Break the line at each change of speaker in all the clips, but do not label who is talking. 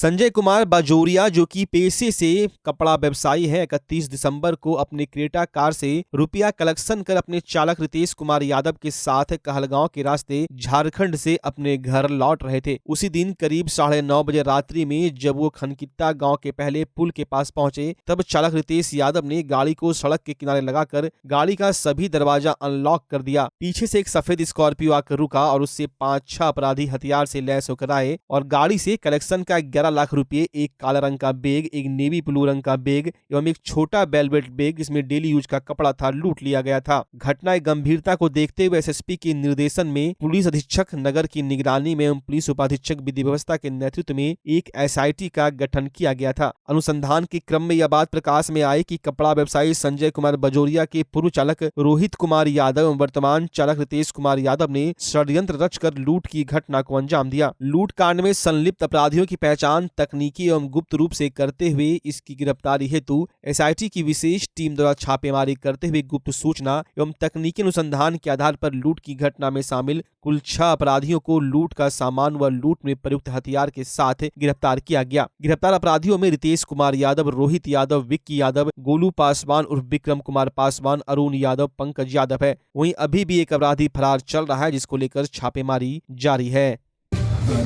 संजय कुमार बाजोरिया, जो कि पेशे से कपड़ा व्यवसायी है, 31 दिसंबर को अपने क्रेटा कार से रुपया कलेक्शन कर अपने चालक रितेश कुमार यादव के साथ कहलगांव के रास्ते झारखंड से अपने घर लौट रहे थे। उसी दिन करीब 9:30 बजे रात्रि में जब वो खनकित्ता गांव के पहले पुल के पास पहुंचे, तब चालक रितेश यादव ने गाड़ी को सड़क के किनारे लगाकर गाड़ी का सभी दरवाजा अनलॉक कर दिया। पीछे से एक सफेद स्कॉर्पियो आकर रुका और उससे 5-6 अपराधी हथियार से लैस होकर आए और गाड़ी से कलेक्शन का 11 लाख रुपए, एक काला रंग का बैग, एक नेवी ब्लू रंग का बैग एवं एक छोटा वेलवेट बैग जिसमें डेली यूज का कपड़ा था, लूट लिया गया था। घटना की गंभीरता को देखते हुए एसएसपी के निर्देशन में पुलिस अधीक्षक नगर की निगरानी में एवं पुलिस उपाधीक्षक विधि व्यवस्था के नेतृत्व में एक एसआईटी का गठन किया गया था। अनुसंधान के क्रम में यह बात प्रकाश में आई कि कपड़ा व्यवसायी संजय कुमार बाजोरिया के पूर्व चालक रोहित कुमार यादव एवं वर्तमान चालक रितेश कुमार यादव ने षड्यंत्र रचकर लूट की घटना को अंजाम दिया। लूट कांड में संलिप्त अपराधियों की पहचान तकनीकी एवं गुप्त रूप से करते हुए इसकी गिरफ्तारी हेतु एसआईटी की विशेष टीम द्वारा छापेमारी करते हुए गुप्त सूचना एवं तकनीकी अनुसंधान के आधार पर लूट की घटना में शामिल कुल 6 अपराधियों को लूट का सामान व लूट में प्रयुक्त हथियार के साथ गिरफ्तार किया गया। गिरफ्तार अपराधियों में रितेश कुमार यादव, रोहित यादव, विक्की यादव, गोलू पासवान उर्फ विक्रम कुमार पासवान, अरुण यादव, पंकज यादव है। वहीं अभी भी एक अपराधी फरार चल रहा है, जिसको लेकर छापेमारी जारी है।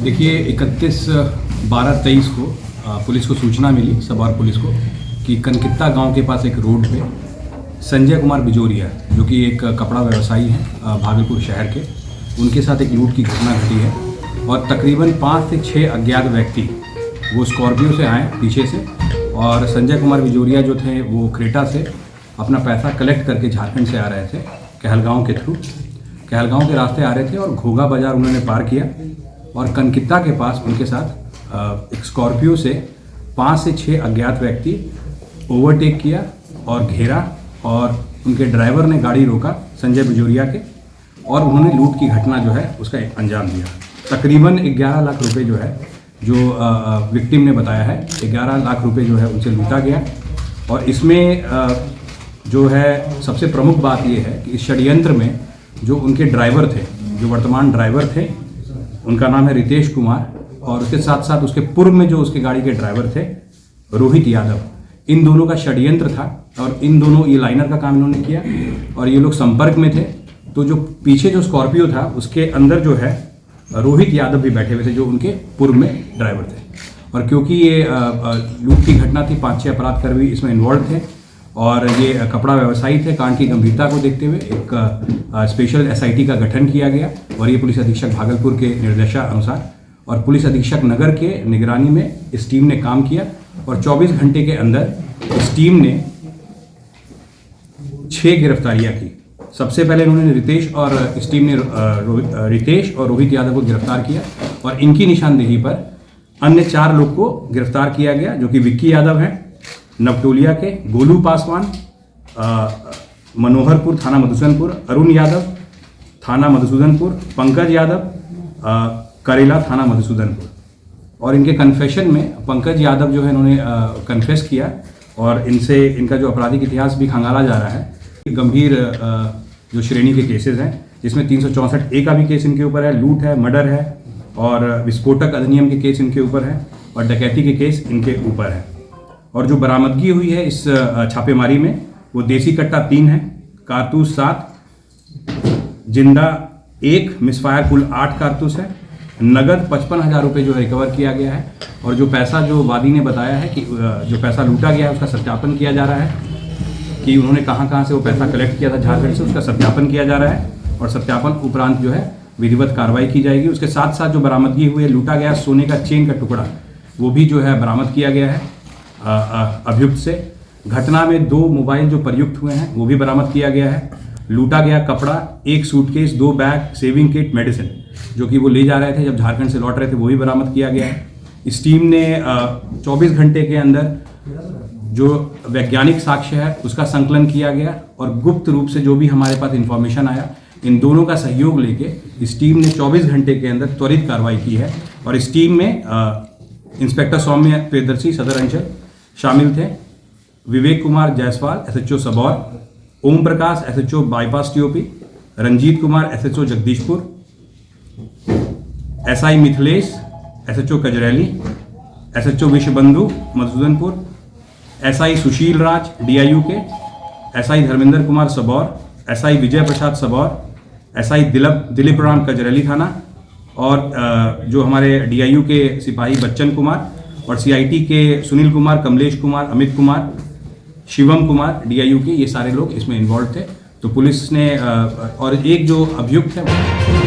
देखिए, 31/12/23 को पुलिस को सूचना मिली, सवार पुलिस को, कि कनकित्ता गांव के पास एक रोड पे संजय कुमार बाजोरिया, जो कि एक कपड़ा व्यवसायी हैं भागलपुर शहर के, उनके साथ एक लूट की घटना घटी है और तकरीबन 5 से 6 अज्ञात व्यक्ति वो स्कॉर्पियो से आए पीछे से, और संजय कुमार बाजोरिया जो थे वो क्रेटा से अपना पैसा कलेक्ट करके झारखंड से आ रहे थे, कहलगांव के थ्रू, कहलगांव के रास्ते आ रहे थे और घोगा बाजार उन्होंने पार किया और कनकित्ता के पास उनके साथ एक स्कॉर्पियो से 5 से 6 अज्ञात व्यक्ति ओवरटेक किया और घेरा और उनके ड्राइवर ने गाड़ी रोका संजय बाजोरिया के और उन्होंने लूट की घटना जो है उसका अंजाम दिया। तकरीबन 11 लाख रुपए जो है, जो विक्टिम ने बताया है, 11 लाख रुपए जो है उनसे लूटा गया। और इसमें जो है सबसे प्रमुख बात यह है कि इस षड्यंत्र में जो उनके ड्राइवर थे, जो वर्तमान ड्राइवर थे, उनका नाम है रितेश कुमार, और उसके साथ साथ उसके पूर्व में जो उसके गाड़ी के ड्राइवर थे रोहित यादव, इन दोनों का षड्यंत्र था और इन दोनों ये लाइनर का काम इन्होंने किया और ये लोग संपर्क में थे। तो जो पीछे जो स्कॉर्पियो था उसके अंदर जो है रोहित यादव भी बैठे हुए थे, जो उनके पूर्व में ड्राइवर थे। और क्योंकि ये लूट की घटना थी, 5-6 अपराधकर्मी इसमें इन्वॉल्व थे और ये कपड़ा व्यवसायी थे, कांड की गंभीरता को देखते हुए एक स्पेशल एसआईटी का गठन किया गया और ये पुलिस अधीक्षक भागलपुर के निर्देशानुसार और पुलिस अधीक्षक नगर के निगरानी में इस टीम ने काम किया और 24 घंटे के अंदर इस टीम ने 6 गिरफ्तारियां की। सबसे पहले इन्होंने रितेश और इस टीम ने रितेश और रोहित यादव को गिरफ्तार किया और इनकी निशानदेही पर अन्य 4 लोग को गिरफ्तार किया गया, जो कि विक्की यादव हैं, नवटोलिया के, गोलू पासवान, मनोहरपुर थाना मधुसूदनपुर, अरुण यादव थाना मधुसूदनपुर, पंकज यादव करेला थाना मधुसूदनपुर। और इनके कन्फेशन में पंकज यादव जो है इन्होंने कन्फेस किया और इनसे इनका जो आपराधिक इतिहास भी खंगाला जा रहा है। गंभीर जो श्रेणी के केसेस हैं, जिसमें 364A का भी केस इनके ऊपर है, लूट है, मर्डर है और विस्फोटक अधिनियम के केस इनके ऊपर है और डकैती के केस इनके ऊपर है। और जो बरामदगी हुई है इस छापेमारी में, वो देसी कट्टा 3 है, कारतूस 7, जिंदा 1, मिसफायर कुल 8 कारतूस है, नगद 55,000 रुपये जो रिकवर किया गया है। और जो पैसा जो वादी ने बताया है कि जो पैसा लूटा गया है उसका सत्यापन किया जा रहा है कि उन्होंने कहाँ से वो पैसा कलेक्ट किया था झारखंड से, उसका सत्यापन किया जा रहा है और सत्यापन उपरांत जो है विधिवत कार्रवाई की जाएगी। उसके साथ साथ जो बरामदगी हुई है, लूटा गया सोने का चेन का टुकड़ा, वो भी जो है बरामद किया गया है अभियुक्त से। घटना में 2 मोबाइल जो प्रयुक्त हुए हैं वो भी बरामद किया गया है। लूटा गया कपड़ा, 1 suitcase, 2 bag, saving kit, medicine, जो कि वो ले जा रहे थे जब झारखंड से लौट रहे थे, वो भी बरामद किया गया है। इस टीम ने 24 घंटे के अंदर जो वैज्ञानिक साक्ष्य है उसका संकलन किया गया और गुप्त रूप से जो भी हमारे पास इंफॉर्मेशन आया, इन दोनों का सहयोग लेके इस टीम ने 24 घंटे के अंदर त्वरित कार्रवाई की है। और इस टीम में इंस्पेक्टर सौम्य प्रियदर्शी सदर अंचल शामिल थे, Vivek Kumar Jaiswal SHO Sabour, Om Prakash SHO bypass TOP, Ranjeet Kumar SHO Jagdishpur, SI Mithilesh SHO Kajraili, SHO Vishwabandhu Madhusudanpur, SI Sushil Raj DIU के, SI Dharmendra Kumar Sabour, SI Vijay Prasad Sabour, SI Dilip Ram Kajraili थाना और जो हमारे DIU के सिपाही बच्चन कुमार और CIT के सुनील कुमार, कमलेश कुमार, अमित कुमार, शिवम कुमार DIU के, ये सारे लोग इसमें इन्वॉल्व थे। तो पुलिस ने और एक जो अभियुक्त है।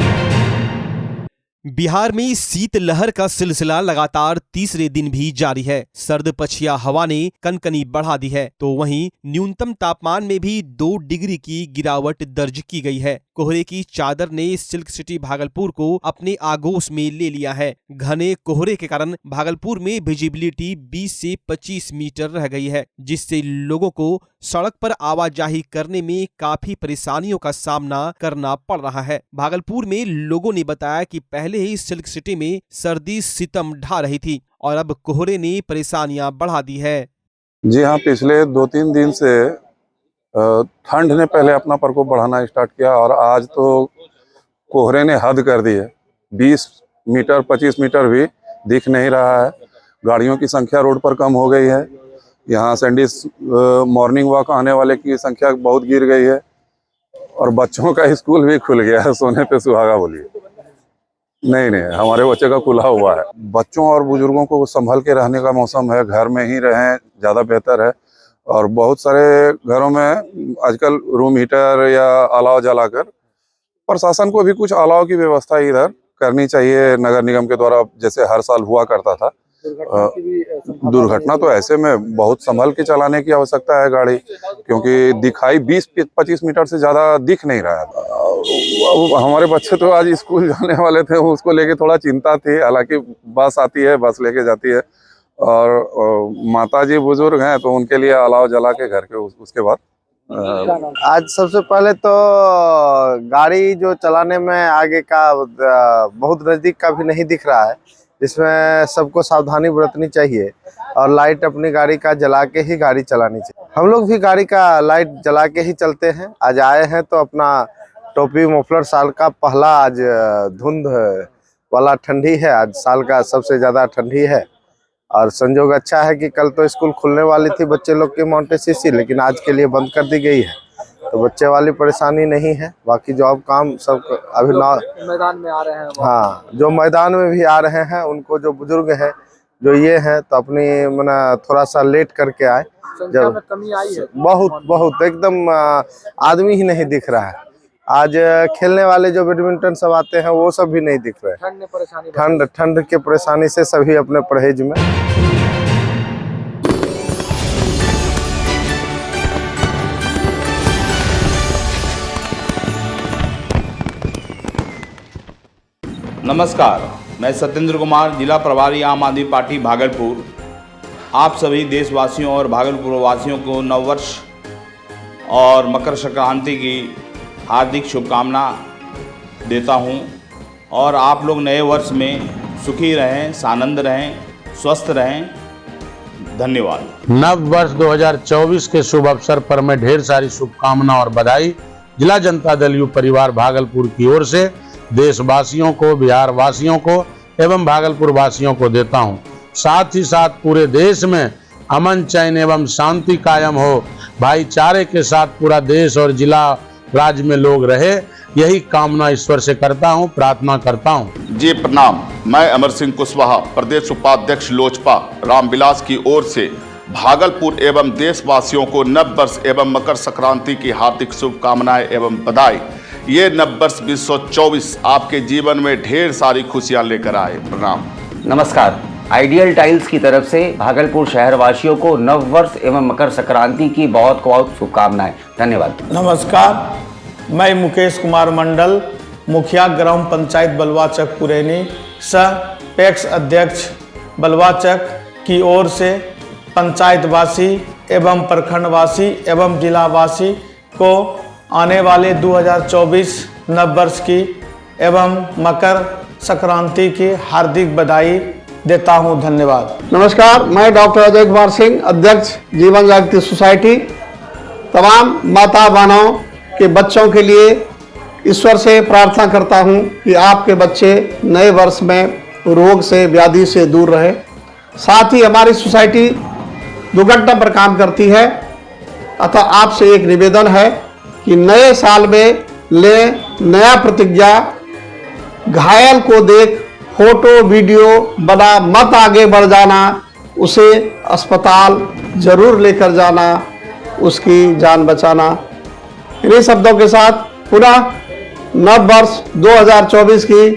बिहार में शीतलहर का सिलसिला लगातार तीसरे दिन भी जारी है। सर्द पछिया हवा ने कनकनी बढ़ा दी है, तो वहीं न्यूनतम तापमान में भी 2 डिग्री की गिरावट दर्ज की गई है। कोहरे की चादर ने सिल्क सिटी भागलपुर को अपने आगोश में ले लिया है। घने कोहरे के कारण भागलपुर में विजिबिलिटी 20 से 25 मीटर रह गई है, जिससे लोगों को सड़क पर आवाजाही करने में काफी परेशानियों का सामना करना पड़ रहा है। भागलपुर में लोगों ने बताया कि पहले ही सिल्क सिटी में सर्दी सितम ढा रही थी और अब कोहरे ने परेशानियां बढ़ा दी है।
जी हाँ, पिछले 2-3 दिन से ठंड ने पहले अपना प्रकोप बढ़ाना स्टार्ट किया और आज तो कोहरे ने हद कर दी है। 20 मीटर 25 मीटर भी दिख नहीं रहा है। गाड़ियों की संख्या रोड पर कम हो गई है। यहाँ सैंडीज मॉर्निंग वॉक आने वाले की संख्या बहुत गिर गई है और बच्चों का स्कूल भी खुल गया है। सोने पे सुहागा बोलिए। नहीं, हमारे बच्चे का खुला हुआ है। बच्चों और बुजुर्गों को संभल के रहने का मौसम है, घर में ही रहें ज़्यादा बेहतर है। और बहुत सारे घरों में आजकल रूम हीटर या अलाव जलाकर, प्रशासन को भी कुछ अलाव की व्यवस्था इधर करनी चाहिए नगर निगम के द्वारा, जैसे हर साल हुआ करता था। दुर्घटना तो ऐसे में बहुत संभल के चलाने की आवश्यकता है गाड़ी, क्योंकि दिखाई 20-25 मीटर से ज़्यादा दिख नहीं रहा है। हमारे बच्चे तो आज स्कूल जाने वाले थे, उसको लेके थोड़ा चिंता थी। हालांकि बस आती है, बस लेके जाती है और माताजी बुजुर्ग हैं तो उनके लिए अलाव जला के घर के उसके बाद
आज सबसे पहले तो गाड़ी जो चलाने में आगे का बहुत नज़दीक का भी नहीं दिख रहा है, जिसमें सबको सावधानी बरतनी चाहिए और लाइट अपनी गाड़ी का जला के ही गाड़ी चलानी चाहिए। हम लोग भी गाड़ी का लाइट जला के ही चलते हैं। आज आए हैं तो अपना टोपी मफलर, साल का पहला आज धुंध वाला ठंडी है, आज साल का सबसे ज़्यादा ठंडी है। और संजोग अच्छा है कि कल तो स्कूल खुलने वाली थी बच्चे लोग की मॉन्टेसिसी, लेकिन आज के लिए बंद कर दी गई है, तो बच्चे वाली परेशानी नहीं है। बाकी जॉब काम सब अभी मैदान में आ रहे हैं। हाँ, जो मैदान में भी आ रहे हैं उनको, जो बुजुर्ग हैं जो ये हैं, तो अपनी मना थोड़ा सा लेट करके आए। जब कमी आई है बहुत एकदम आदमी ही नहीं दिख रहा है। आज खेलने वाले जो बैडमिंटन सब आते हैं वो सब भी नहीं दिख रहे। ठंड के परेशानी से सभी अपने परहेज में।
नमस्कार, मैं सत्येंद्र कुमार, जिला प्रभारी आम आदमी पार्टी भागलपुर। आप सभी देशवासियों और भागलपुर वासियों को नववर्ष और मकर संक्रांति की हार्दिक शुभकामना देता हूं और आप लोग नए वर्ष में सुखी रहें, सानंद रहें, स्वस्थ रहें। धन्यवाद।
नव वर्ष 2024 के शुभ अवसर पर मैं ढेर सारी शुभकामना और बधाई जिला जनता दल यू परिवार भागलपुर की ओर से देशवासियों को, बिहार वासियों को एवं भागलपुर वासियों को देता हूं। साथ ही साथ पूरे देश में अमन, चैन एवं शांति कायम हो, भाईचारे के साथ पूरा देश और जिला राज्य में लोग रहे, यही कामना ईश्वर से करता हूं, प्रार्थना करता हूं।
जी प्रणाम। मैं अमर सिंह कुशवाहा, प्रदेश उपाध्यक्ष लोजपा रामविलास की ओर से भागलपुर एवं देशवासियों को नव वर्ष एवं मकर संक्रांति की हार्दिक शुभकामनाएं एवं बधाई। ये नव वर्ष 2024 आपके जीवन में ढेर सारी खुशियां लेकर आए। प्रणाम।
नमस्कार। आइडियल टाइल्स की तरफ से भागलपुर शहरवासियों को नव वर्ष एवं मकर संक्रांति की बहुत बहुत शुभकामनाएं। धन्यवाद।
नमस्कार, मैं मुकेश कुमार मंडल, मुखिया ग्राम पंचायत बलवाचक पुरैनी, सह पैक्स अध्यक्ष बलवाचक की ओर से पंचायतवासी एवं प्रखंडवासी एवं जिलावासी को आने वाले 2024 नव वर्ष की एवं मकर संक्रांति की हार्दिक बधाई देता हूं। धन्यवाद।
नमस्कार, मैं डॉक्टर अजय कुमार सिंह, अध्यक्ष जीवन जागृति सोसाइटी। तमाम माता बहनों के बच्चों के लिए ईश्वर से प्रार्थना करता हूं कि आपके बच्चे नए वर्ष में रोग से, व्याधि से दूर रहे साथ ही हमारी सोसाइटी दुर्घटना पर काम करती है, अतः आपसे एक निवेदन है कि नए साल में ले नया प्रतिज्ञा, घायल को देख फोटो वीडियो बना मत आगे बढ़ जाना, उसे अस्पताल जरूर लेकर जाना, उसकी जान बचाना। इन्हीं शब्दों के साथ पुनः नव वर्ष 2024 की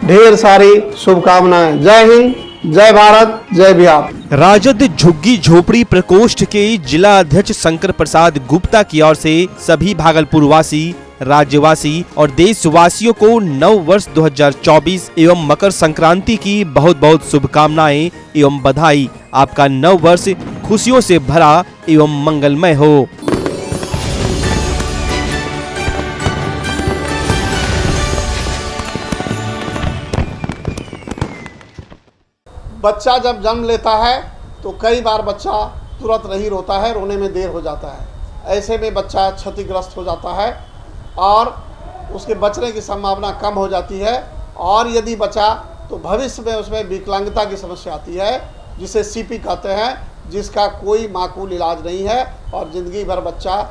ढेर सारी शुभकामनाएं। जय हिंद, जय भारत, जय बिहार।
राजद झुग्गी झोपड़ी प्रकोष्ठ के जिला अध्यक्ष शंकर प्रसाद गुप्ता की ओर से सभी भागलपुर वासी, राज्यवासी और देशवासियों को नव वर्ष 2024 एवं मकर संक्रांति की बहुत बहुत शुभकामनाएं एवं बधाई। आपका नव वर्ष खुशियों से भरा एवं मंगलमय हो।
बच्चा जब जन्म लेता है तो कई बार बच्चा तुरंत नहीं रोता है, रोने में देर हो जाता है। ऐसे में बच्चा क्षतिग्रस्त हो जाता है और उसके बचने की संभावना कम हो जाती है, और यदि बचा तो भविष्य में उसमें विकलांगता की समस्या आती है, जिसे सीपी कहते हैं, जिसका कोई माकूल इलाज नहीं है और ज़िंदगी भर बच्चा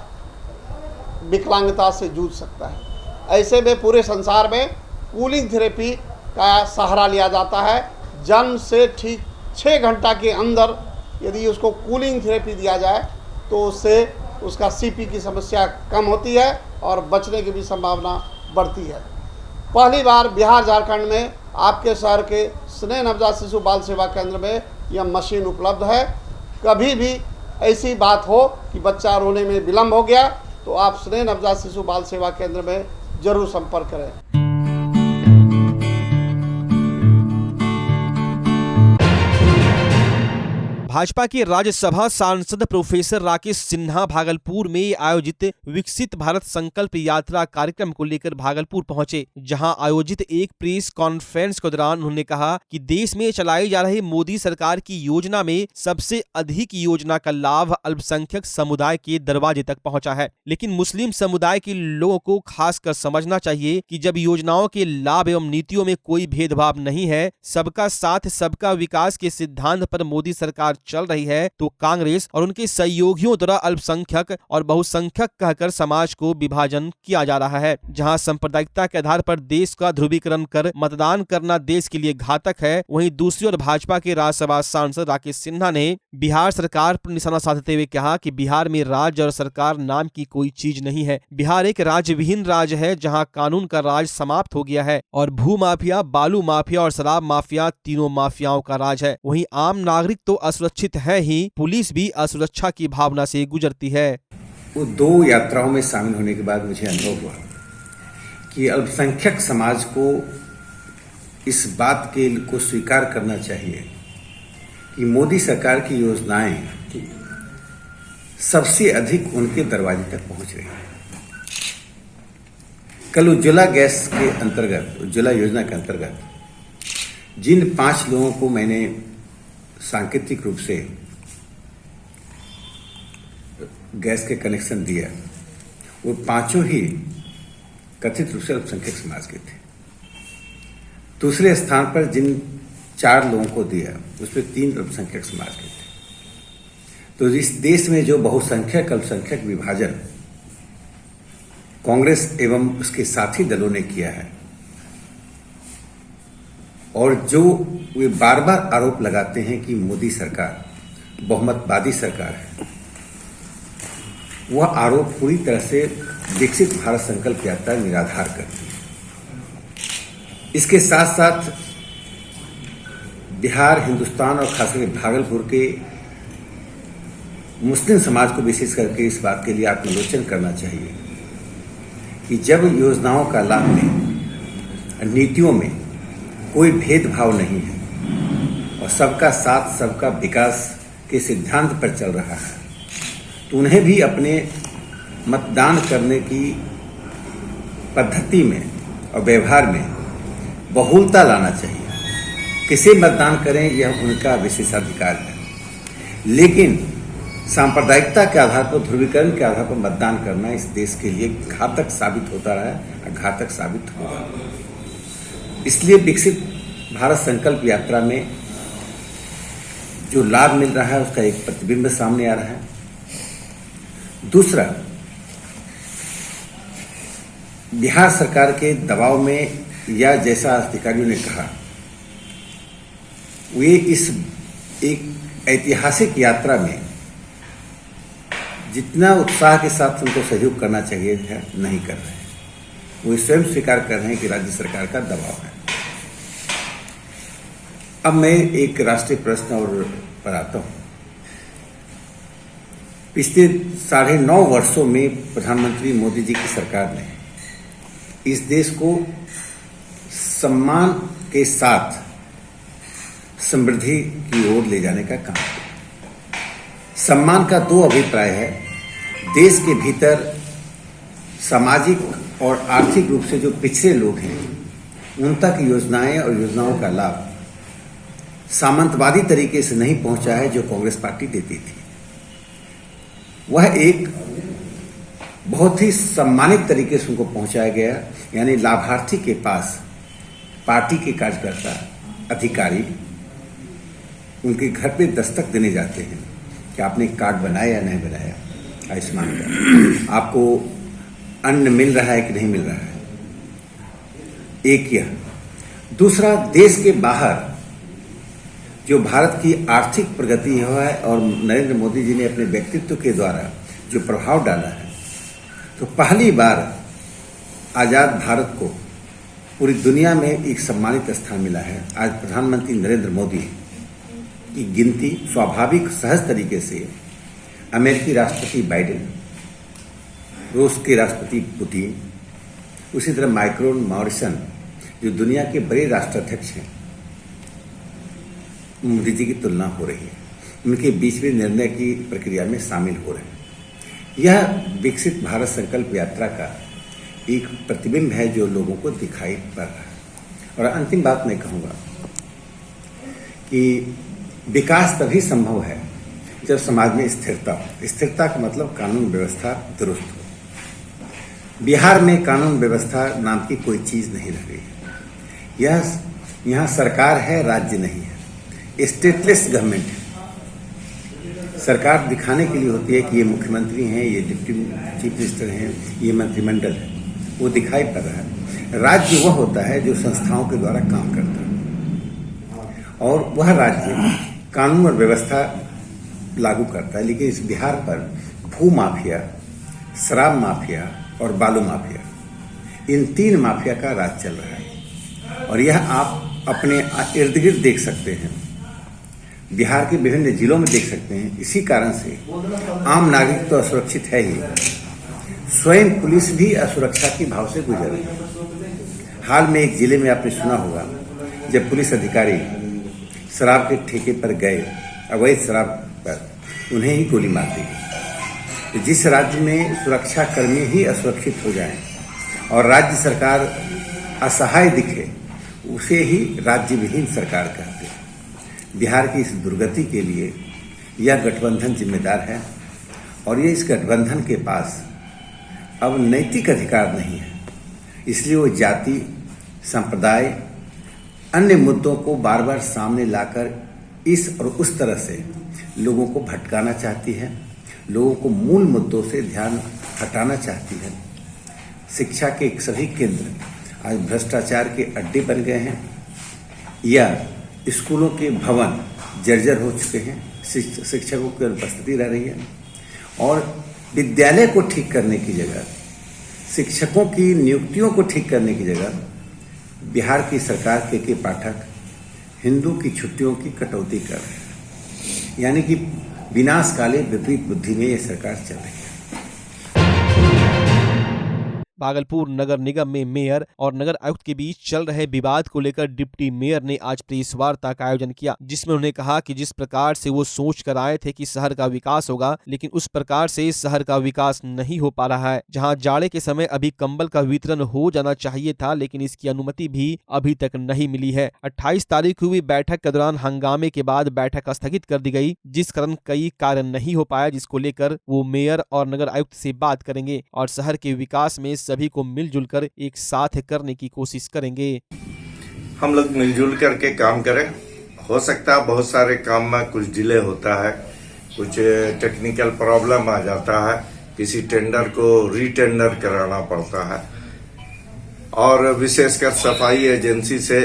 विकलांगता से जूझ सकता है। ऐसे में पूरे संसार में कूलिंग थेरेपी का सहारा लिया जाता है। जन्म से ठीक 6 घंटा के अंदर यदि उसको कूलिंग थेरेपी दिया जाए तो उससे उसका सीपी की समस्या कम होती है और बचने की भी संभावना बढ़ती है। पहली बार बिहार झारखंड में आपके शहर के स्नेह नवजात शिशु बाल सेवा केंद्र में यह मशीन उपलब्ध है। कभी भी ऐसी बात हो कि बच्चा रोने में विलम्ब हो गया तो आप स्नेह नवजात शिशु बाल सेवा केंद्र में जरूर संपर्क करें।
भाजपा के राज्यसभा सांसद प्रोफेसर राकेश सिन्हा भागलपुर में आयोजित विकसित भारत संकल्प यात्रा कार्यक्रम को लेकर भागलपुर पहुंचे, जहां आयोजित एक प्रेस कॉन्फ्रेंस के दौरान उन्होंने कहा कि देश में चलाई जा रही मोदी सरकार की योजना में सबसे अधिक योजना का लाभ अल्पसंख्यक समुदाय के दरवाजे तक पहुंचा है। लेकिन मुस्लिम समुदाय के लोगों को खासकर समझना चाहिए कि जब योजनाओं के लाभ एवं नीतियों में कोई भेदभाव नहीं है, सबका साथ सबका विकास के सिद्धांत पर मोदी सरकार चल रही है, तो कांग्रेस और उनके सहयोगियों द्वारा अल्पसंख्यक और बहुसंख्यक कहकर समाज को विभाजन किया जा रहा है। जहां सांप्रदायिकता के आधार पर देश का ध्रुवीकरण कर मतदान करना देश के लिए घातक है, वहीं दूसरी ओर भाजपा के राज्यसभा सांसद राकेश सिन्हा ने बिहार सरकार पर निशाना साधते हुए कहा कि बिहार में राज्य और सरकार नाम की कोई चीज नहीं है। बिहार एक राज्य विहीन राज्य है, जहाँ कानून का राज समाप्त हो गया है और भू माफिया, बालू माफिया और शराब माफिया तीनों माफियाओं का राज है। वहीं आम नागरिक तो असुरक्षित है ही, पुलिस भी असुरक्षा की भावना से गुजरती है।
वो 2 यात्राओं में शामिल होने के बाद मुझे अनुभव हुआ कि अल्पसंख्यक समाज को इस बात को स्वीकार करना चाहिए कि मोदी सरकार की योजनाएं सबसे अधिक उनके दरवाजे तक पहुंच रही हैं। कल उज्ज्वला गैस के अंतर्गत, उज्ज्वला योजना के अंतर्गत जिन 5 लोगों को मैंने सांकेतिक रूप से गैस के कनेक्शन दिया, वो 5 ही कथित रूप से अल्पसंख्यक समाज के थे। दूसरे स्थान पर जिन 4 लोगों को दिया उसमें 3 अल्पसंख्यक समाज के थे। तो इस देश में जो बहुसंख्यक अल्पसंख्यक विभाजन कांग्रेस एवं उसके साथी दलों ने किया है, और जो वे बार बार आरोप लगाते हैं कि मोदी सरकार बहुमतवादी सरकार है, वह आरोप पूरी तरह से विकसित भारत संकल्प यात्रा निराधार करती है। इसके साथ साथ बिहार, हिंदुस्तान और खासकर भागलपुर के मुस्लिम समाज को विशेष करके इस बात के लिए आत्मलोचन करना चाहिए कि जब योजनाओं का लाभ में, नीतियों में कोई भेदभाव नहीं है और सबका साथ सबका विकास के सिद्धांत पर चल रहा है, तो उन्हें भी अपने मतदान करने की पद्धति में और व्यवहार में बहुलता लाना चाहिए। किसे मतदान करें यह उनका विशेषाधिकार है, लेकिन सांप्रदायिकता के आधार पर, ध्रुवीकरण के आधार पर मतदान करना इस देश के लिए घातक साबित होता रहा है और घातक साबित होगा। इसलिए विकसित भारत संकल्प यात्रा में जो लाभ मिल रहा है उसका एक प्रतिबिंब सामने आ रहा है। दूसरा, बिहार सरकार के दबाव में या जैसा अधिकारियों ने कहा, वे इस एक ऐतिहासिक यात्रा में जितना उत्साह के साथ उनको सहयोग करना चाहिए है नहीं कर रहे हैं। वो स्वयं स्वीकार कर रहे हैं कि राज्य सरकार का दबाव है। अब मैं एक राष्ट्रीय प्रश्न और पर आता हूं। पिछले 9.5 वर्षों में प्रधानमंत्री मोदी जी की सरकार ने इस देश को सम्मान के साथ समृद्धि की ओर ले जाने का काम किया। सम्मान का 2 अभिप्राय है। देश के भीतर सामाजिक और आर्थिक रूप से जो पिछड़े लोग हैं उन तक योजनाएं और योजनाओं का लाभ सामंतवादी तरीके से नहीं पहुंचा है जो कांग्रेस पार्टी देती थी। वह एक बहुत ही सम्मानित तरीके से उनको पहुंचाया गया, यानी लाभार्थी के पास पार्टी के कार्यकर्ता अधिकारी उनके घर पे दस्तक देने जाते हैं कि आपने कार्ड बनाया या नहीं बनाया, आयुष्मान कार्ड, आपको अन्न मिल रहा है कि नहीं मिल रहा है। एक यह। दूसरा, देश के बाहर जो भारत की आर्थिक प्रगति हुआ है और नरेंद्र मोदी जी ने अपने व्यक्तित्व के द्वारा जो प्रभाव डाला है, तो पहली बार आजाद भारत को पूरी दुनिया में एक सम्मानित स्थान मिला है। आज प्रधानमंत्री नरेंद्र मोदी की गिनती स्वाभाविक सहज तरीके से अमेरिकी राष्ट्रपति बाइडेन, रूस के राष्ट्रपति पुतिन, उसी तरह माइक्रोन मॉरिसन जो दुनिया के बड़े राष्ट्राध्यक्ष हैं, मोदी जी की तुलना हो रही है। उनके बीच में निर्णय की प्रक्रिया में शामिल हो रहे हैं। यह विकसित भारत संकल्प यात्रा का एक प्रतिबिंब है जो लोगों को दिखाई पड़ रहा है। और अंतिम बात मैं कहूँगा कि विकास तभी संभव है जब समाज में स्थिरता हो। स्थिरता का मतलब कानून व्यवस्था दुरुस्त हो। बिहार में कानून व्यवस्था नाम की कोई चीज़ नहीं रह गई है। यहाँ सरकार है, राज्य नहीं है। स्टेटलेस गवर्नमेंट है। सरकार दिखाने के लिए होती है कि ये मुख्यमंत्री हैं, ये डिप्टी चीफ मिनिस्टर हैं, ये मंत्रिमंडल है, वो दिखाई पड़ रहा है। राज्य वह होता है जो संस्थाओं के द्वारा काम करता है और वह राज्य कानून और व्यवस्था लागू करता है। लेकिन इस बिहार पर भू माफिया, शराब माफिया और बालू माफिया, इन 3 माफिया का राज चल रहा है। और यह आप अपने इर्द गिर्द देख सकते हैं, बिहार के विभिन्न जिलों में देख सकते हैं। इसी कारण से आम नागरिक तो असुरक्षित है ही, स्वयं पुलिस भी असुरक्षा की भाव से गुजर रही है। हाल में एक जिले में आपने सुना होगा, जब पुलिस अधिकारी शराब के ठेके पर गए, अवैध शराब पर, उन्हें ही गोली मार दी गई। तो जिस राज्य में सुरक्षा कर्मी ही असुरक्षित हो जाएं और राज्य सरकार असहाय दिखे, उसे ही राज्य विहीन सरकार कहते हैं। बिहार की इस दुर्गति के लिए यह गठबंधन जिम्मेदार है और ये इस गठबंधन के पास अब नैतिक अधिकार नहीं है। इसलिए वो जाति, संप्रदाय, अन्य मुद्दों को बार बार सामने लाकर इस और उस तरह से लोगों को भटकाना चाहती है, लोगों को मूल मुद्दों से ध्यान हटाना चाहती है। शिक्षा के सभी केंद्र आज भ्रष्टाचार के अड्डे बन गए हैं या स्कूलों के भवन जर्जर हो चुके हैं, शिक्षकों की अनुपस्थिति रह रही है और विद्यालय को ठीक करने की जगह, शिक्षकों की नियुक्तियों को ठीक करने की जगह बिहार की सरकार के पाठक हिंदू की छुट्टियों की कटौती कर रहे हैं। यानी कि विनाशकाले विपरीत बुद्धि में ये सरकार चल रही है।
भागलपुर नगर निगम में मेयर और नगर आयुक्त के बीच चल रहे विवाद को लेकर डिप्टी मेयर ने आज प्रेस वार्ता का आयोजन किया, जिसमें उन्होंने कहा कि जिस प्रकार से वो सोच कर आए थे कि शहर का विकास होगा, लेकिन उस प्रकार से शहर का विकास नहीं हो पा रहा है। जहां जाड़े के समय अभी कंबल का वितरण हो जाना चाहिए था, लेकिन इसकी अनुमति भी अभी तक नहीं मिली है। 28 तारीख को हुई बैठक के दौरान हंगामे के बाद बैठक स्थगित कर दी गई, जिस कारण कई कार्य नहीं हो पाया, जिसको लेकर वो मेयर और नगर आयुक्त से बात करेंगे और शहर के विकास में सभी को मिलजुल कर एक साथ करने की कोशिश करेंगे।
हम लोग मिलजुल करके काम करें, हो सकता है बहुत सारे काम में कुछ डिले होता है, कुछ टेक्निकल प्रॉब्लम आ जाता है, किसी टेंडर को रीटेंडर कराना पड़ता है, और विशेषकर सफाई एजेंसी से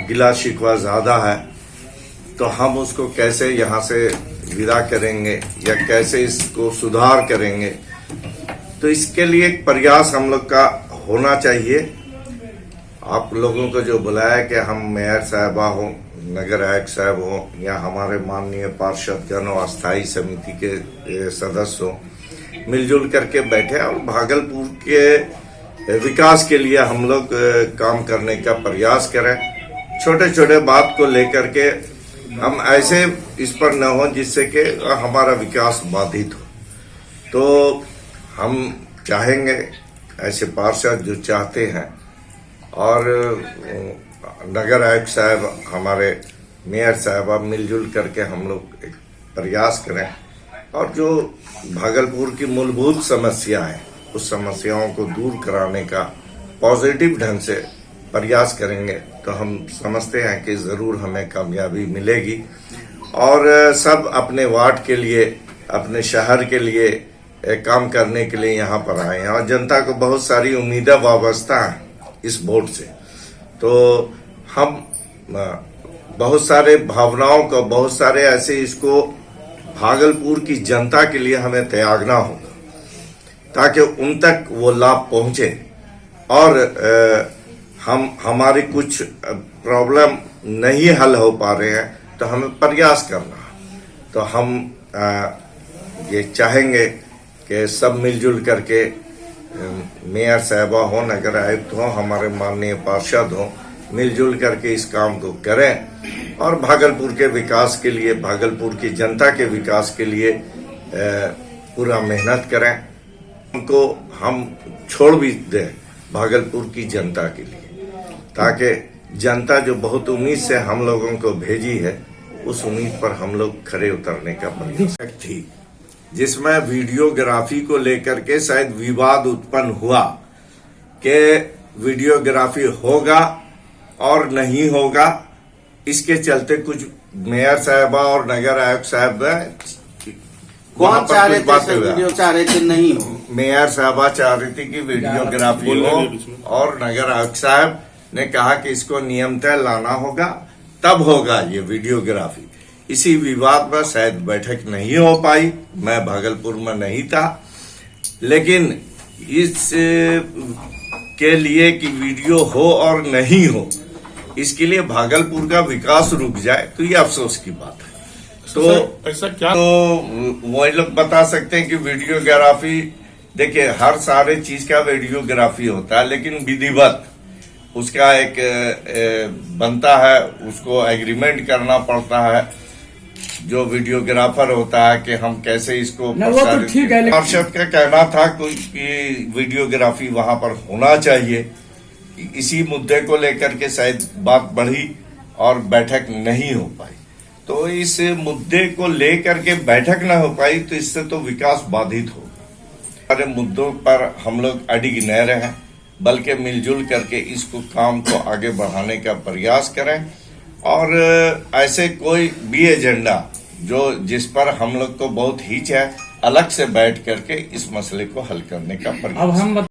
गिला शिकवा ज़्यादा है, तो हम उसको कैसे यहाँ से विदा करेंगे या कैसे इसको सुधार करेंगे, तो इसके लिए एक प्रयास हम लोग का होना चाहिए। आप लोगों को जो बुलाया कि हम मेयर साहबा हो, नगर आयुक्त साहब हो, या हमारे माननीय पार्षदगण और अस्थायी समिति के सदस्य हो, मिलजुल करके बैठे और भागलपुर के विकास के लिए हम लोग काम करने का प्रयास करें। छोटे छोटे बात को लेकर के हम ऐसे इस पर न हो जिससे कि हमारा विकास बाधित हो। तो हम चाहेंगे ऐसे पार्षद जो चाहते हैं, और नगर आयुक्त साहब, हमारे मेयर साहबा मिलजुल करके हम लोग एक प्रयास करें, और जो भागलपुर की मूलभूत समस्या है उस समस्याओं को दूर कराने का पॉजिटिव ढंग से प्रयास करेंगे तो हम समझते हैं कि ज़रूर हमें कामयाबी मिलेगी। और सब अपने वार्ड के लिए, अपने शहर के लिए काम करने के लिए यहाँ पर आए हैं, और जनता को बहुत सारी उम्मीदें वाबस्ता हैं इस वोट से। तो हम बहुत सारे भावनाओं को, बहुत सारे ऐसे इसको भागलपुर की जनता के लिए हमें त्यागना होगा ताकि उन तक वो लाभ पहुंचे, और हमारी कुछ प्रॉब्लम नहीं हल हो पा रहे हैं तो हमें प्रयास करना है। तो हम ये चाहेंगे कि सब मिलजुल करके, मेयर साहबा हो, नगर आयुक्त हो, हमारे माननीय पार्षद हो, मिलजुल करके इस काम को करें और भागलपुर के विकास के लिए, भागलपुर की जनता के विकास के लिए पूरा मेहनत करें। उनको हम छोड़ भी दें भागलपुर की जनता के लिए, ताकि जनता जो बहुत उम्मीद से हम लोगों को भेजी है, उस उम्मीद पर हम लोग खरे उतरने का प्रयास थी, जिसमें वीडियोग्राफी को लेकर के शायद विवाद उत्पन्न हुआ कि वीडियोग्राफी होगा और नहीं होगा। इसके चलते कुछ मेयर साहबा और नगर आयुक्त साहब
कौन चाह रहे थे, वीडियो चाह रहे थे नहीं हो,
मेयर साहबा चाह रही थी कि वीडियोग्राफी हो, और नगर आयुक्त साहब ने कहा कि इसको नियमतः लाना होगा, तब होगा ये वीडियोग्राफी। इसी विवाद में शायद बैठक नहीं हो पाई, मैं भागलपुर में नहीं था, लेकिन इस के लिए कि वीडियो हो और नहीं हो, इसके लिए भागलपुर का विकास रुक जाए तो ये अफसोस की बात है। तो
ऐसा क्या,
तो वही लोग बता सकते हैं कि वीडियोग्राफी, देखिए हर सारे चीज का वीडियोग्राफी होता है, लेकिन विधिवत उसका एक बनता है, उसको एग्रीमेंट करना पड़ता है जो वीडियोग्राफर होता है कि हम कैसे इसको पार्षद का कहना था कि वीडियोग्राफी वहां पर होना चाहिए। इसी मुद्दे को लेकर के शायद बात बढ़ी और बैठक नहीं हो पाई। तो इस मुद्दे को लेकर के बैठक न हो पाई तो इससे तो विकास बाधित होगा। सारे मुद्दों पर हम लोग अडिग न रहें, बल्कि मिलजुल करके इसको काम को आगे बढ़ाने का प्रयास करें, और ऐसे कोई भी एजेंडा जिस पर हम लोग को बहुत हिच है, अलग से बैठ करके इस मसले को हल करने का प्रयास।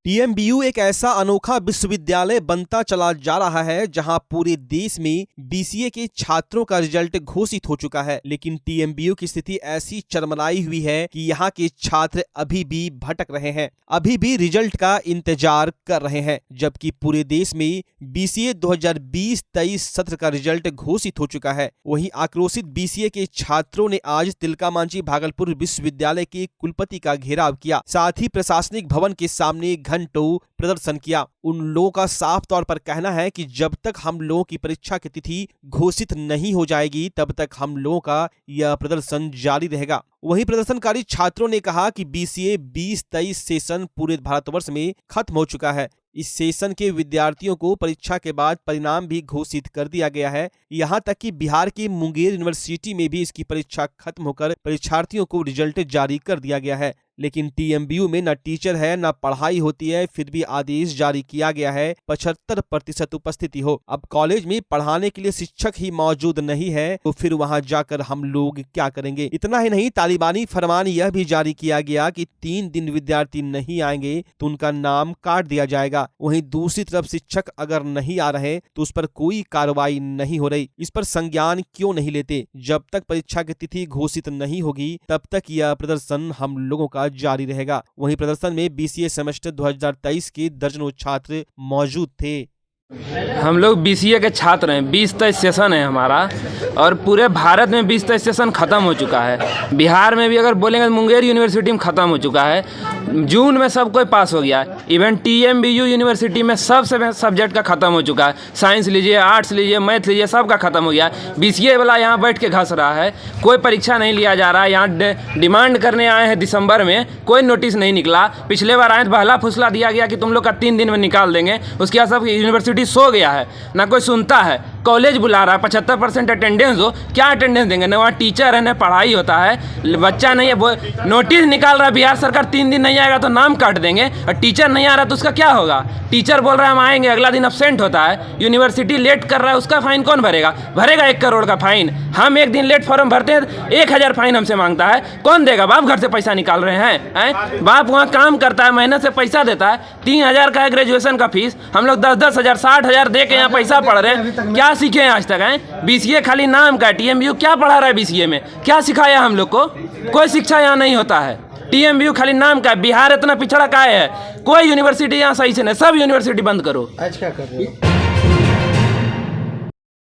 टीएमबीयू एक ऐसा अनोखा विश्वविद्यालय बनता चला जा रहा है जहां पूरे देश में बीसीए के छात्रों का रिजल्ट घोषित हो चुका है, लेकिन टीएमबीयू की स्थिति ऐसी चरमराई हुई है कि यहां के छात्र अभी भी भटक रहे हैं, अभी भी रिजल्ट का इंतजार कर रहे हैं, जबकि पूरे देश में बीसीए 2020-23 सत्र का रिजल्ट घोषित हो चुका है। वहीं आक्रोशित बीसीए के छात्रों ने आज तिलका मांझी भागलपुर विश्वविद्यालय के कुलपति का घेराव किया, साथ ही प्रशासनिक भवन के सामने घंटों प्रदर्शन किया। उन लोगों का साफ तौर पर कहना है कि जब तक हम लोगों की परीक्षा की तिथि घोषित नहीं हो जाएगी तब तक हम लोगों का यह प्रदर्शन जारी रहेगा। वहीं प्रदर्शनकारी छात्रों ने कहा कि बीसीए 20-23 सेशन पूरे भारतवर्ष में खत्म हो चुका है। इस सेशन के विद्यार्थियों को परीक्षा के बाद परिणाम भी घोषित कर दिया गया है। यहाँ तक कि बिहार की मुंगेर यूनिवर्सिटी में भी इसकी परीक्षा खत्म होकर परीक्षार्थियों को रिजल्ट जारी कर दिया गया है। लेकिन TMBU में न टीचर है न पढ़ाई होती है, फिर भी आदेश जारी किया गया है 75% उपस्थिति हो। अब कॉलेज में पढ़ाने के लिए शिक्षक ही मौजूद नहीं है तो फिर वहां जाकर हम लोग क्या करेंगे। इतना ही नहीं, तालिबानी फरमान यह भी जारी किया गया कि 3 दिन विद्यार्थी नहीं आएंगे तो उनका नाम काट दिया जाएगा। वहीं दूसरी तरफ शिक्षक अगर नहीं आ रहे तो उस पर कोई कार्रवाई नहीं हो रही। इस पर संज्ञान क्यों नहीं लेते? जब तक परीक्षा की तिथि घोषित नहीं होगी तब तक यह प्रदर्शन हम लोगों का जारी रहेगा। वहीं प्रदर्शन में BCA सेमेस्टर 2023 के दर्जनों छात्र मौजूद थे।
हम लोग BCA के छात्र हैं। 20 तक सेशन है हमारा और पूरे भारत में 20 तक सेशन ख़त्म हो चुका है। बिहार में भी अगर बोलेंगे तो मुंगेर यूनिवर्सिटी में ख़त्म हो चुका है। जून में सब कोई पास हो गया है। इवन TMBU यूनिवर्सिटी में सब सब्जेक्ट का ख़त्म हो चुका है। साइंस लीजिए, आर्ट्स लीजिए, मैथ लीजिए, सब का ख़त्म हो गया है। BCA वाला यहाँ बैठ के घस रहा है, कोई परीक्षा नहीं लिया जा रहा है। यहाँ डिमांड करने आए हैं दिसंबर में, कोई नोटिस नहीं निकला। पिछले बार आए तो बहला फुसला दिया गया कि तुम लोग का 3 दिन में निकाल देंगे। उसके बाद सब यूनिवर्सिटी सो गया है, ना कोई सुनता है। कॉलेज बुला रहा है, 75% अटेंडेंस हो, क्या अटेंडेंस देंगे? न वहाँ टीचर है न पढ़ाई होता है, बच्चा नहीं है। वो नोटिस निकाल रहा है बिहार सरकार, 3 दिन नहीं आएगा तो नाम काट देंगे। और टीचर नहीं आ रहा तो उसका क्या होगा? टीचर बोल रहा है हम आएंगे, अगला दिन अब्सेंट होता है। यूनिवर्सिटी लेट कर रहा है, उसका फाइन कौन भरेगा? भरेगा 1 करोड़ का फाइन। हम एक दिन लेट फॉर्म भरते हैं 1000 फाइन हमसे मांगता है, कौन देगा? बाप घर से पैसा निकाल रहे हैं। बाप वहाँ काम करता है, मेहनत से पैसा देता है। 3000 का है ग्रेजुएशन का फीस, हम लोग 10-10 हज़ार 60,000 दे के यहाँ पैसा पढ़ रहे हैं। क्या सीखे हैं आज तक? हैं BCA खाली नाम का। TMBU क्या पढ़ा रहा है? BCA में क्या सिखाया हम लोग को? कोई शिक्षा यहाँ नहीं होता है। TMBU खाली नाम का। बिहार इतना पिछड़ा का है, कोई यूनिवर्सिटी यहाँ सही से नहीं। सब यूनिवर्सिटी बंद करो।
आज क्या कर रहे हो?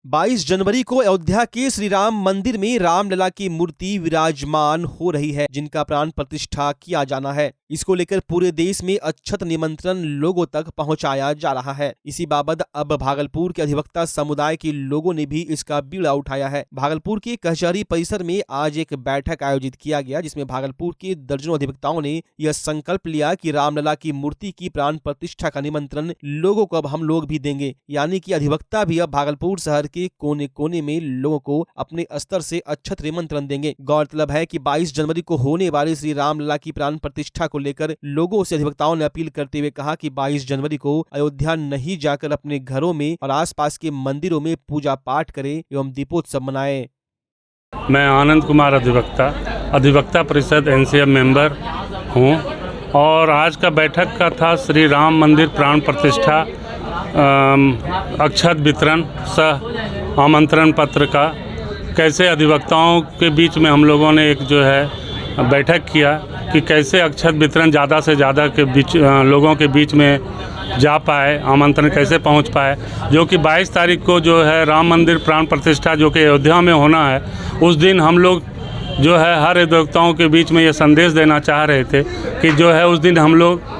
22 जनवरी को अयोध्या के श्री राम मंदिर में रामलला की मूर्ति विराजमान हो रही है, जिनका प्राण प्रतिष्ठा किया जाना है। इसको लेकर पूरे देश में अक्षत निमंत्रण लोगों तक पहुंचाया जा रहा है। इसी बाबत अब भागलपुर के अधिवक्ता समुदाय के लोगों ने भी इसका बीड़ा उठाया है। भागलपुर के कचहरी परिसर में आज एक बैठक आयोजित किया गया, जिसमें भागलपुर के दर्जनों अधिवक्ताओं ने यह संकल्प लिया कि रामलला की मूर्ति की प्राण प्रतिष्ठा का निमंत्रण लोगों को अब हम लोग भी देंगे। यानी कि अधिवक्ता भी अब भागलपुर शहर के कोने कोने में लोगों को अपने स्तर से अक्षत निमंत्रण देंगे। गौरतलब है कि 22 जनवरी को होने वाली श्री रामलला की प्राण प्रतिष्ठा को लेकर लोगों से अधिवक्ताओं ने अपील करते हुए कहा कि 22 जनवरी को अयोध्या नहीं जाकर अपने घरों में और आसपास के मंदिरों में पूजा पाठ करें एवं दीपोत्सव मनाएं।
मैं आनंद कुमार अधिवक्ता परिषद NCM मेंबर हूँ और आज का बैठक का था श्री राम मंदिर प्राण प्रतिष्ठा अक्षत वितरण सह आमंत्रण पत्र का कैसे अधिवक्ताओं के बीच में हम लोगों ने एक जो है बैठक किया कि कैसे अक्षत वितरण ज़्यादा से ज़्यादा के बीच लोगों के बीच में जा पाए, आमंत्रण कैसे पहुंच पाए। जो कि 22 तारीख को जो है राम मंदिर प्राण प्रतिष्ठा जो कि अयोध्या में होना है, उस दिन हम लोग जो है हर अधिवक्ताओं के बीच में ये संदेश देना चाह रहे थे कि जो है उस दिन हम लोग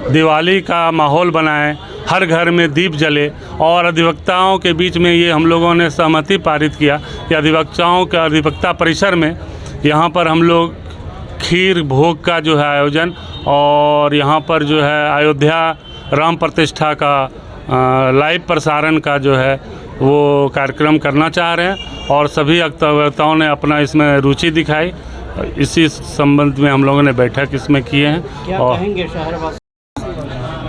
दिवाली का माहौल बनाएं, हर घर में दीप जले। और अधिवक्ताओं के बीच में ये हम लोगों ने सहमति पारित किया कि अधिवक्ताओं का अधिवक्ता परिसर में यहाँ पर हम लोग खीर भोग का जो है आयोजन और यहाँ पर जो है अयोध्या राम प्रतिष्ठा का लाइव प्रसारण का जो है वो कार्यक्रम करना चाह रहे हैं और सभी अधिवक्ताओं ने अपना इसमें रुचि दिखाई। इसी संबंध में हम लोगों ने बैठक इसमें किए हैं।
क्या
और
कहेंगे शहरवासी?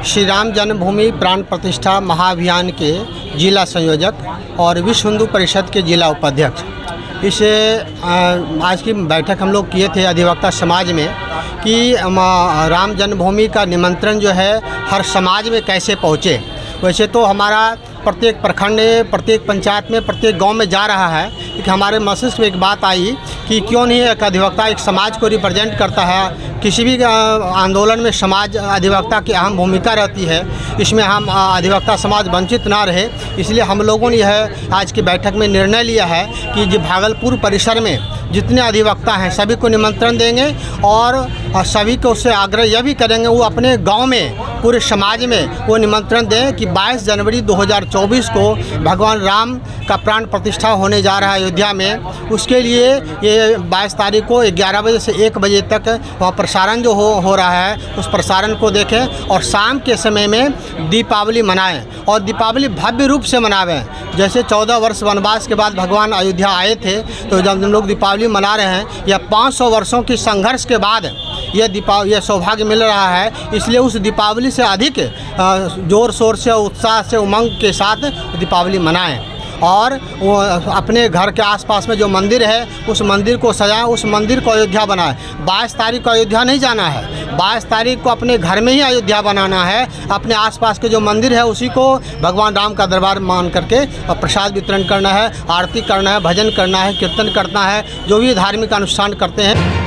श्री राम जन्मभूमि प्राण प्रतिष्ठा महाअभियान के जिला संयोजक और विश्व हिंदू परिषद के जिला उपाध्यक्ष, इस आज की बैठक हम लोग किए थे अधिवक्ता समाज में कि राम जन्मभूमि का निमंत्रण जो है हर समाज में कैसे पहुँचे। वैसे तो हमारा प्रत्येक प्रखंड, प्रत्येक पंचायत में, प्रत्येक गांव में जा रहा है, कि हमारे मस्तिष्क में एक बात आई कि क्यों नहीं एक अधिवक्ता एक समाज को रिप्रेजेंट करता है। किसी भी आंदोलन में समाज अधिवक्ता की अहम भूमिका रहती है, इसमें हम अधिवक्ता समाज वंचित ना रहे, इसलिए हम लोगों ने यह आज की बैठक में निर्णय लिया है कि जो भागलपुर परिसर में जितने अधिवक्ता हैं सभी को निमंत्रण देंगे और सभी को उससे आग्रह यह भी करेंगे वो अपने गांव में, पूरे समाज में वो निमंत्रण दें कि 22 जनवरी 2024 को भगवान राम का प्राण प्रतिष्ठा होने जा रहा है अयोध्या में। उसके लिए ये 22 तारीख को 11 बजे से 1 बजे तक वहाँ प्रसारण जो हो रहा है उस प्रसारण को देखें और शाम के समय में दीपावली मनाएं और दीपावली भव्य रूप से मनावें। जैसे 14 वर्ष वनवास के बाद भगवान अयोध्या आए थे, तो जब हम लोग दीपावली मना रहे हैं या 500 वर्षों की संघर्ष के बाद ये सौभाग्य मिल रहा है, इसलिए उस दीपावली से अधिक ज़ोर शोर से, उत्साह से, उमंग के साथ दीपावली मनाएं और वो अपने घर के आसपास में जो मंदिर है उस मंदिर को सजाएं, उस मंदिर को अयोध्या बनाएं। 22 तारीख को अयोध्या नहीं जाना है, 22 तारीख को अपने घर में ही अयोध्या बनाना है। अपने आसपास के जो मंदिर है उसी को भगवान राम का दरबार मान करके प्रसाद वितरण करना है, आरती करना है, भजन करना है, कीर्तन करना है, जो भी धार्मिक अनुष्ठान करते हैं।